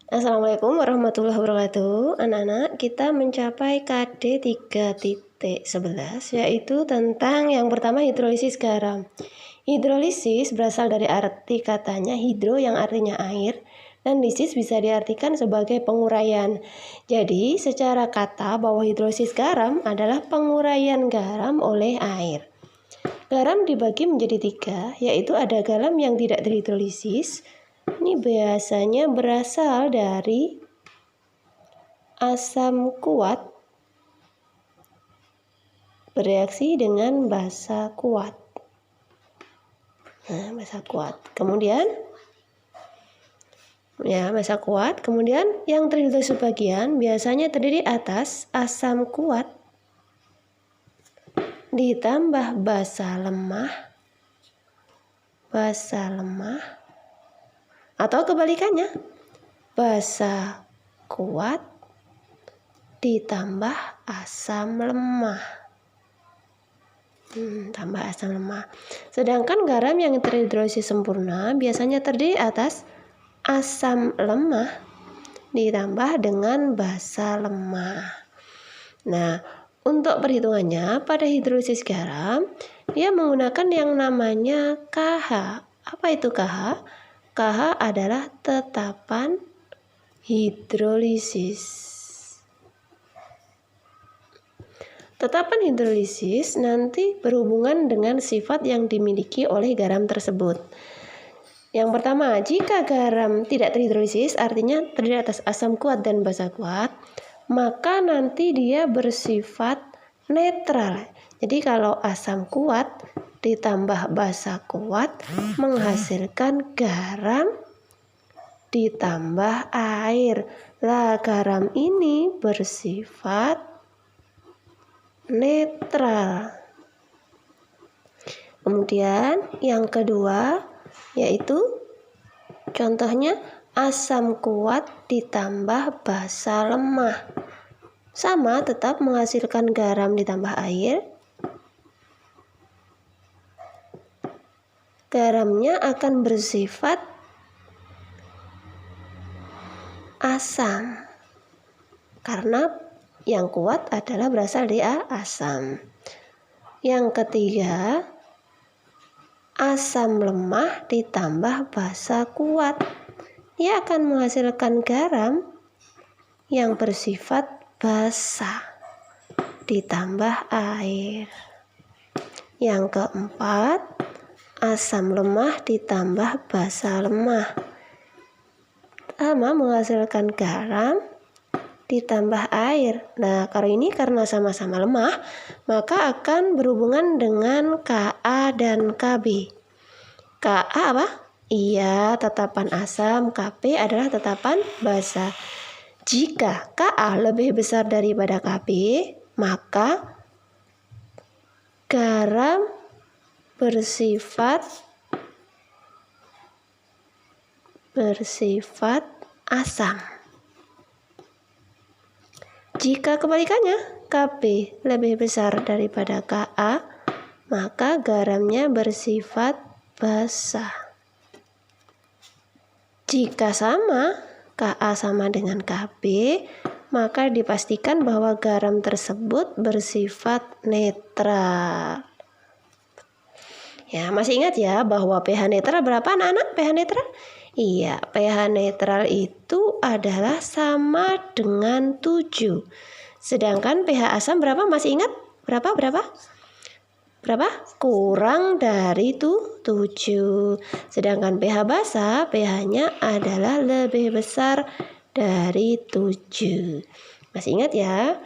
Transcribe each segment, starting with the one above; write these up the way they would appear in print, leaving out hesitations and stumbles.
Assalamualaikum warahmatullahi wabarakatuh. Anak-anak, kita mencapai KD 3.11, yaitu tentang yang pertama hidrolisis garam. Hidrolisis berasal dari arti katanya hidro yang artinya air, dan lisis bisa diartikan sebagai penguraian. Jadi, secara kata bahwa hidrolisis garam adalah penguraian garam oleh air. Garam dibagi menjadi 3, yaitu ada garam yang tidak terhidrolisis. Ini biasanya berasal dari asam kuat bereaksi dengan basa kuat. Basa kuat. Kemudian basa kuat. Kemudian yang terhidrolisis sebagian biasanya terdiri atas asam kuat ditambah basa lemah, atau kebalikannya, basa kuat ditambah asam lemah. Tambah asam lemah. Sedangkan garam yang terhidrolisis sempurna biasanya terdiri atas asam lemah ditambah dengan basa lemah. Nah, untuk perhitungannya pada hidrolisis garam, dia menggunakan yang namanya KH. Apa itu KH? KH adalah tetapan hidrolisis. Tetapan hidrolisis nanti berhubungan dengan sifat yang dimiliki oleh garam tersebut. Yang pertama, jika garam tidak terhidrolisis, artinya terdiri atas asam kuat dan basa kuat, maka nanti dia bersifat netral. Jadi kalau asam kuat ditambah basa kuat menghasilkan garam ditambah air. Garam ini bersifat netral. Kemudian yang kedua yaitu contohnya asam kuat ditambah basa lemah. Sama, tetap menghasilkan garam ditambah air. Garamnya akan bersifat asam karena yang kuat adalah berasal dari asam. Yang ketiga, asam lemah ditambah basa kuat. Dia akan menghasilkan garam yang bersifat basa ditambah air. Yang keempat, asam lemah ditambah basa lemah. Sama, menghasilkan garam ditambah air. Nah, kalau ini karena sama-sama lemah, maka akan berhubungan dengan Ka dan Kb. Ka apa? Iya, tetapan asam. Kp adalah tetapan basa. Jika Ka lebih besar daripada Kb, maka garam bersifat asam. Jika kebalikannya, Kb lebih besar daripada Ka, maka garamnya bersifat basa. Jika sama, Ka sama dengan Kb, maka dipastikan bahwa garam tersebut bersifat netral. Ya, masih ingat ya bahwa pH netral berapa anak-anak? pH netral? Iya, pH netral itu adalah sama dengan 7. Sedangkan pH asam berapa? Masih ingat? Berapa? Kurang dari 7. Sedangkan pH basa, pH-nya adalah lebih besar dari 7. Masih ingat ya?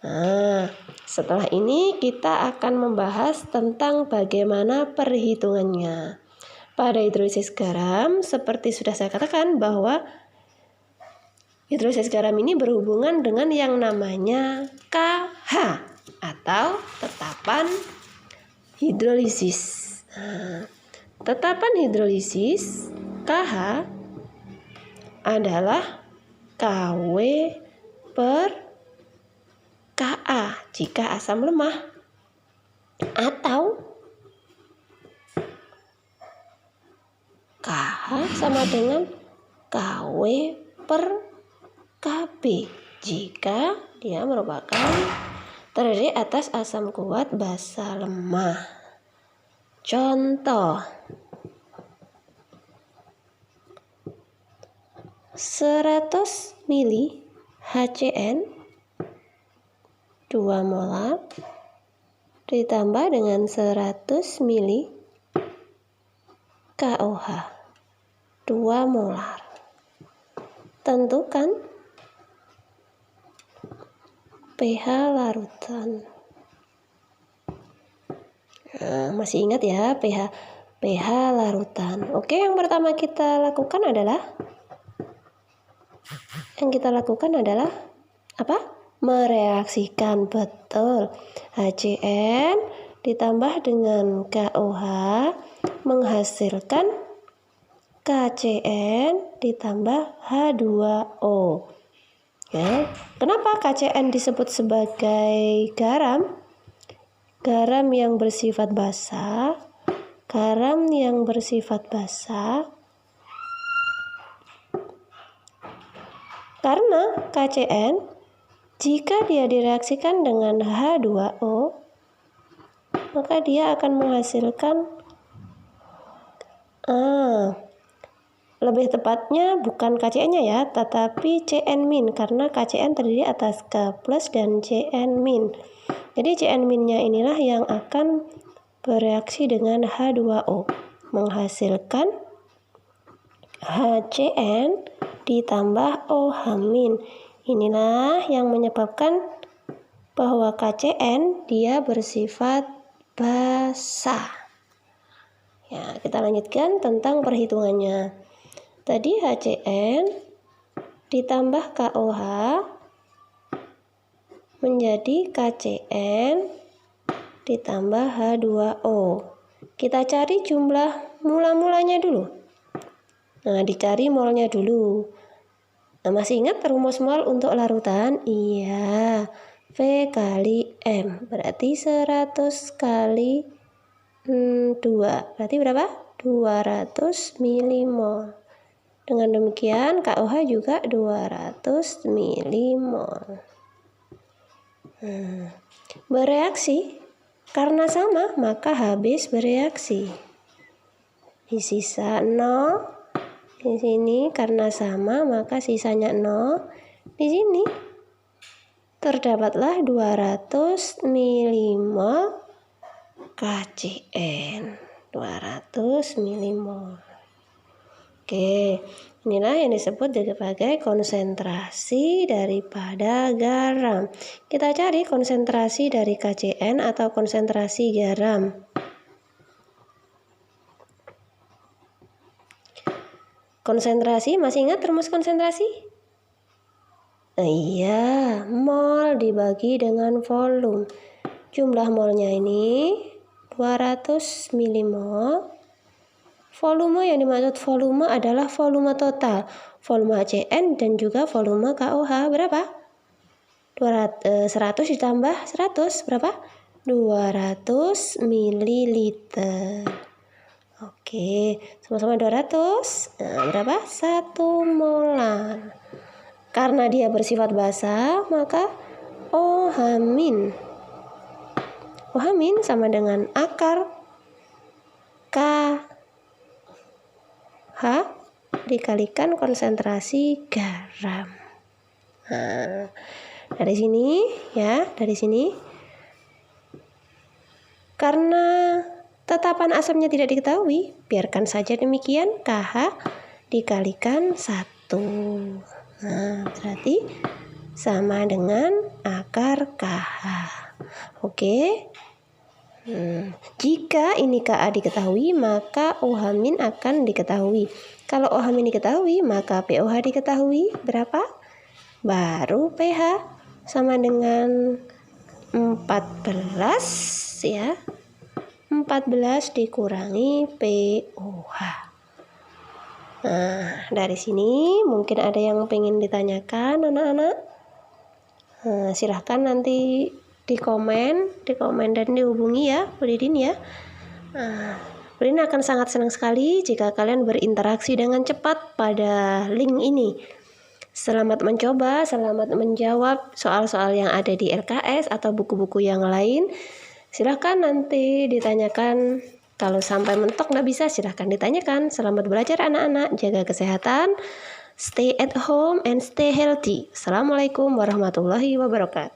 Nah, setelah ini kita akan membahas tentang bagaimana perhitungannya. Pada hidrolisis garam, seperti sudah saya katakan bahwa hidrolisis garam ini berhubungan dengan yang namanya KH atau tetapan hidrolisis. Nah, tetapan hidrolisis KH adalah KW per Ka jika asam lemah, atau KH sama dengan KW per Kb jika dia merupakan terdiri atas asam kuat basa lemah. Contoh, 100 mili HCN 2 molar ditambah dengan 100 mili KOH 2 molar. Tentukan pH larutan. Nah, masih ingat ya pH larutan. Oke, yang pertama kita lakukan adalah apa? Mereaksikan, betul. HCN ditambah dengan KOH menghasilkan KCN ditambah H2O. Ya. Kenapa KCN disebut sebagai garam? Garam yang bersifat basa. Karena KCN jika dia direaksikan dengan H2O, maka dia akan menghasilkan lebih tepatnya bukan KCN-nya ya, tetapi CN- karena KCN terdiri atas K+ dan CN-. Jadi CN- inilah yang akan bereaksi dengan H2O menghasilkan HCN ditambah OH-. Inilah yang menyebabkan bahwa KCN dia bersifat basa. Ya, kita lanjutkan tentang perhitungannya. Tadi HCN ditambah KOH menjadi KCN ditambah H2O. Kita cari jumlah mula-mulanya dulu. Nah, dicari molnya dulu. Nah, masih ingat rumus mol untuk larutan? Iya, V kali M. Berarti 100 kali 2. Berarti berapa? 200 milimol. Dengan demikian KOH juga 200 milimol. Bereaksi karena sama maka habis bereaksi. Di sisa 0. Di sini karena sama maka sisanya 0. Di sini terdapatlah 200 milimol KCN. 200 milimol. Oke, inilah yang disebut sebagai konsentrasi daripada garam. Kita cari konsentrasi dari KCN atau konsentrasi garam. Konsentrasi, masih ingat rumus konsentrasi? Nah, iya, mol dibagi dengan volume. Jumlah molnya ini 200 milimol. Volume yang dimaksud volume adalah volume total. Volume HCN dan juga volume KOH berapa? 100 ditambah 100 berapa? 200 mililiter. Oke, sama-sama 200. Nah, berapa? 1 molar. Karena dia bersifat basa, maka OH- sama dengan akar KH dikalikan konsentrasi garam. Nah, dari sini karena tetapan asamnya tidak diketahui, biarkan saja demikian, KH dikalikan 1. Nah, berarti sama dengan akar KH. Oke. Jika ini Ka diketahui, maka OH- akan diketahui. Kalau OH- diketahui, maka POH diketahui. Berapa? Baru pH sama dengan 14 ya. 14 dikurangi POH. Nah, dari sini mungkin ada yang pengen ditanyakan anak-anak. Silahkan nanti di komen dan dihubungi ya Bu Didin ya. Bu Didin akan sangat senang sekali jika kalian berinteraksi dengan cepat pada link ini. Selamat mencoba, selamat menjawab soal-soal yang ada di LKS atau buku-buku yang lain. Silahkan nanti ditanyakan. Kalau sampai mentok nggak bisa, silahkan ditanyakan. Selamat belajar anak-anak, jaga kesehatan, stay at home and stay healthy. Assalamualaikum warahmatullahi wabarakatuh.